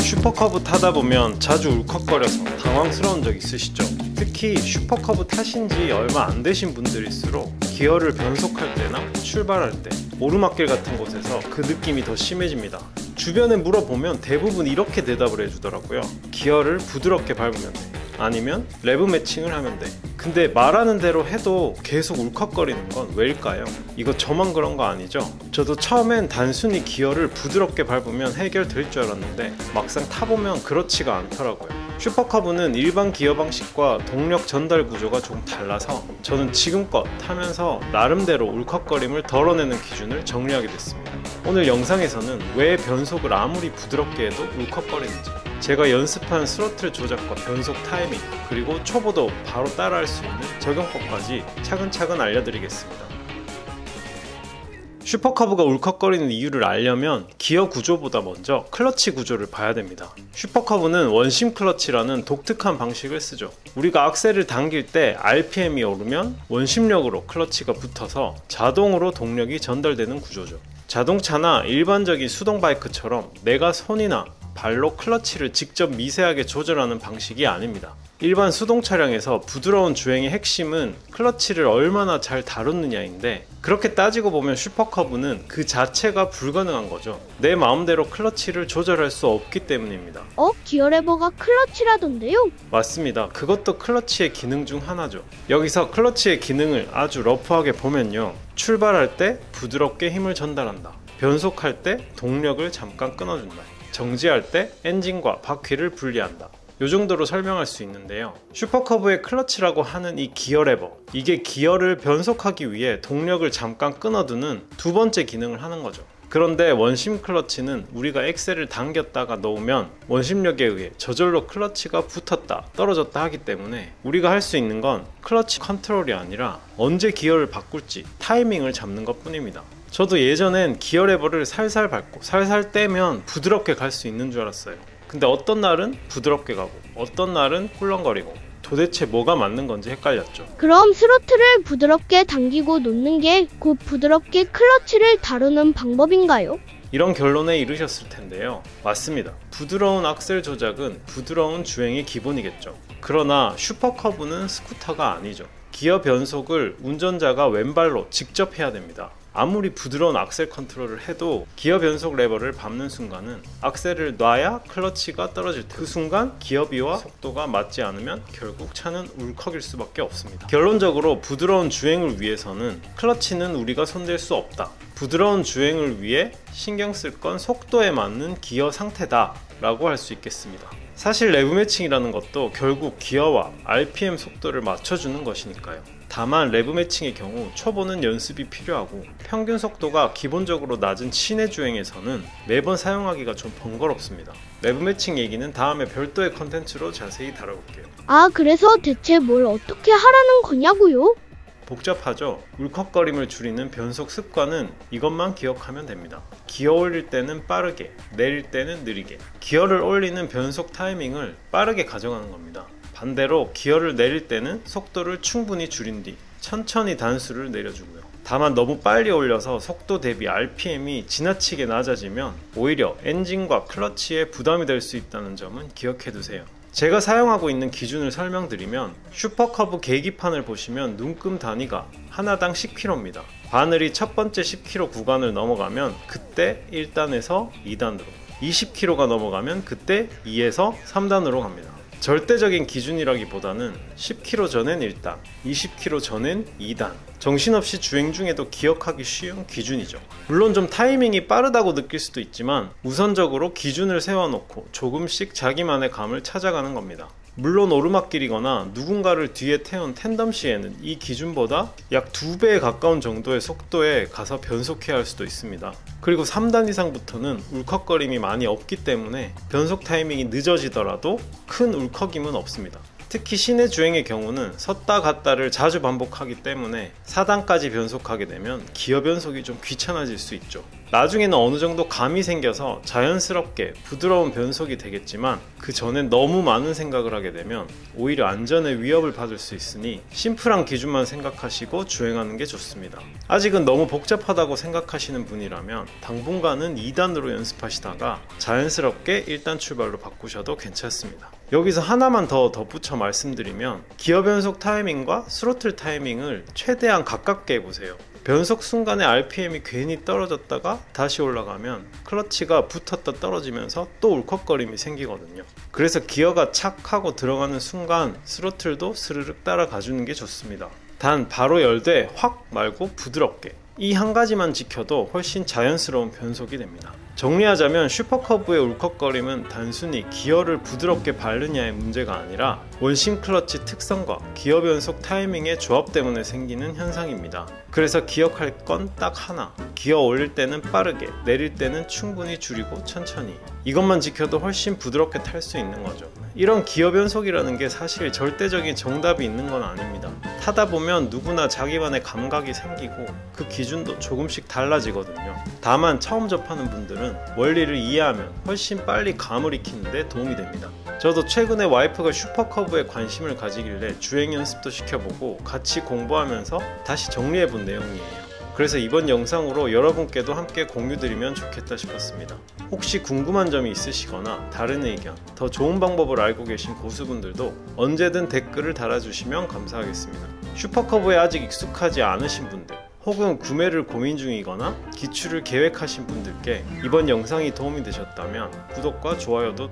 슈퍼커브 타다 보면 자주 울컥거려서 당황스러운 적 있으시죠? 특히 슈퍼커브 타신 지 얼마 안 되신 분들일수록 기어를 변속할 때나 출발할 때 오르막길 같은 곳에서 그 느낌이 더 심해집니다. 주변에 물어보면 대부분 이렇게 대답을 해주더라고요. 기어를 부드럽게 밟으면 돼. 아니면 레브 매칭을 하면 돼. 근데 말하는 대로 해도 계속 울컥거리는 건 왜일까요? 이거 저만 그런 거 아니죠? 저도 처음엔 단순히 기어를 부드럽게 밟으면 해결될 줄 알았는데 막상 타보면 그렇지가 않더라고요. 슈퍼커브는 일반 기어 방식과 동력 전달 구조가 조금 달라서 저는 지금껏 타면서 나름대로 울컥거림을 덜어내는 기준을 정리하게 됐습니다. 오늘 영상에서는 왜 변속을 아무리 부드럽게 해도 울컥거리는지, 제가 연습한 스로틀 조작과 변속 타이밍, 그리고 초보도 바로 따라할 수 있는 적용법까지 차근차근 알려드리겠습니다. 슈퍼커브가 울컥거리는 이유를 알려면 기어 구조보다 먼저 클러치 구조를 봐야 됩니다. 슈퍼커브는 원심 클러치라는 독특한 방식을 쓰죠. 우리가 악셀을 당길 때 RPM이 오르면 원심력으로 클러치가 붙어서 자동으로 동력이 전달되는 구조죠. 자동차나 일반적인 수동 바이크처럼 내가 손이나 발로 클러치를 직접 미세하게 조절하는 방식이 아닙니다. 일반 수동 차량에서 부드러운 주행의 핵심은 클러치를 얼마나 잘 다루느냐인데, 그렇게 따지고 보면 슈퍼커브는 그 자체가 불가능한 거죠. 내 마음대로 클러치를 조절할 수 없기 때문입니다. 기어 레버가 클러치라던데요? 맞습니다. 그것도 클러치의 기능 중 하나죠. 여기서 클러치의 기능을 아주 러프하게 보면요, 출발할 때 부드럽게 힘을 전달한다, 변속할 때 동력을 잠깐 끊어준다, 정지할 때 엔진과 바퀴를 분리한다. 이 정도로 설명할 수 있는데요. 슈퍼커브의 클러치라고 하는 이 기어 레버, 이게 기어를 변속하기 위해 동력을 잠깐 끊어두는 두 번째 기능을 하는 거죠. 그런데 원심 클러치는 우리가 엑셀을 당겼다가 놓으면 원심력에 의해 저절로 클러치가 붙었다 떨어졌다 하기 때문에 우리가 할 수 있는 건 클러치 컨트롤이 아니라 언제 기어를 바꿀지 타이밍을 잡는 것 뿐입니다. 저도 예전엔 기어 레버를 살살 밟고 살살 떼면 부드럽게 갈 수 있는 줄 알았어요. 근데 어떤 날은 부드럽게 가고 어떤 날은 꿀렁거리고 도대체 뭐가 맞는 건지 헷갈렸죠. 그럼 스로틀을 부드럽게 당기고 놓는 게 곧 부드럽게 클러치를 다루는 방법인가요? 이런 결론에 이르셨을 텐데요. 맞습니다. 부드러운 악셀 조작은 부드러운 주행의 기본이겠죠. 그러나 슈퍼커브는 스쿠터가 아니죠. 기어 변속을 운전자가 왼발로 직접 해야 됩니다. 아무리 부드러운 악셀 컨트롤을 해도 기어 변속 레버를 밟는 순간은 악셀을 놔야 클러치가 떨어질 때 그 순간 기어비와 속도가 맞지 않으면 결국 차는 울컥일 수밖에 없습니다. 결론적으로 부드러운 주행을 위해서는 클러치는 우리가 손댈 수 없다. 부드러운 주행을 위해 신경 쓸 건 속도에 맞는 기어 상태다 라고 할 수 있겠습니다. 사실 레브 매칭이라는 것도 결국 기어와 RPM 속도를 맞춰주는 것이니까요. 다만 레브 매칭의 경우 초보는 연습이 필요하고 평균 속도가 기본적으로 낮은 시내 주행에서는 매번 사용하기가 좀 번거롭습니다. 레브 매칭 얘기는 다음에 별도의 컨텐츠로 자세히 다뤄볼게요. 그래서 대체 뭘 어떻게 하라는 거냐고요? 복잡하죠? 울컥거림을 줄이는 변속 습관은 이것만 기억하면 됩니다. 기어 올릴 때는 빠르게, 내릴 때는 느리게. 기어를 올리는 변속 타이밍을 빠르게 가져가는 겁니다. 반대로 기어를 내릴 때는 속도를 충분히 줄인 뒤 천천히 단수를 내려주고요. 다만 너무 빨리 올려서 속도 대비 RPM이 지나치게 낮아지면 오히려 엔진과 클러치에 부담이 될 수 있다는 점은 기억해 두세요. 제가 사용하고 있는 기준을 설명드리면 슈퍼커브 계기판을 보시면 눈금 단위가 하나당 10km입니다. 바늘이 첫 번째 10km 구간을 넘어가면 그때 1단에서 2단으로, 20km가 넘어가면 그때 2에서 3단으로 갑니다. 절대적인 기준이라기보다는 10km 전엔 1단, 20km 전엔 2단, 정신없이 주행 중에도 기억하기 쉬운 기준이죠. 물론 좀 타이밍이 빠르다고 느낄 수도 있지만 우선적으로 기준을 세워놓고 조금씩 자기만의 감을 찾아가는 겁니다. 물론 오르막길이거나 누군가를 뒤에 태운 텐덤 시에는 이 기준보다 약 2배에 가까운 정도의 속도에 가서 변속해야 할 수도 있습니다. 그리고 3단 이상부터는 울컥거림이 많이 없기 때문에 변속 타이밍이 늦어지더라도 큰 울컥임은 없습니다. 특히 시내 주행의 경우는 섰다 갔다를 자주 반복하기 때문에 4단까지 변속하게 되면 기어 변속이 좀 귀찮아질 수 있죠. 나중에는 어느 정도 감이 생겨서 자연스럽게 부드러운 변속이 되겠지만 그 전엔 너무 많은 생각을 하게 되면 오히려 안전에 위협을 받을 수 있으니 심플한 기준만 생각하시고 주행하는 게 좋습니다. 아직은 너무 복잡하다고 생각하시는 분이라면 당분간은 2단으로 연습하시다가 자연스럽게 1단 출발로 바꾸셔도 괜찮습니다. 여기서 하나만 더 덧붙여 말씀드리면 기어 변속 타이밍과 스로틀 타이밍을 최대한 가깝게 해보세요. 변속 순간에 RPM이 괜히 떨어졌다가 다시 올라가면 클러치가 붙었다 떨어지면서 또 울컥거림이 생기거든요. 그래서 기어가 착 하고 들어가는 순간 스로틀도 스르륵 따라가주는 게 좋습니다. 단 바로 열되 확 말고 부드럽게, 이 한 가지만 지켜도 훨씬 자연스러운 변속이 됩니다. 정리하자면 슈퍼커브의 울컥거림은 단순히 기어를 부드럽게 밟느냐의 문제가 아니라 원심 클러치 특성과 기어 변속 타이밍의 조합 때문에 생기는 현상입니다. 그래서 기억할 건 딱 하나, 기어 올릴 때는 빠르게, 내릴 때는 충분히 줄이고 천천히, 이것만 지켜도 훨씬 부드럽게 탈 수 있는 거죠. 이런 기어 변속이라는 게 사실 절대적인 정답이 있는 건 아닙니다. 타다 보면 누구나 자기만의 감각이 생기고 그 기준도 조금씩 달라지거든요. 다만 처음 접하는 분들은 원리를 이해하면 훨씬 빨리 감을 익히는 데 도움이 됩니다. 저도 최근에 와이프가 슈퍼커브에 관심을 가지길래 주행 연습도 시켜보고 같이 공부하면서 다시 정리해본 내용이에요. 그래서 이번 영상으로 여러분께도 함께 공유드리면 좋겠다 싶었습니다. 혹시 궁금한 점이 있으시거나 다른 의견, 더 좋은 방법을 알고 계신 고수분들도 언제든 댓글을 달아주시면 감사하겠습니다. 슈퍼커브에 아직 익숙하지 않으신 분들, 혹은 구매를 고민 중이거나 기출을 계획하신 분들께 이번 영상이 도움이 되셨다면 구독과 좋아요도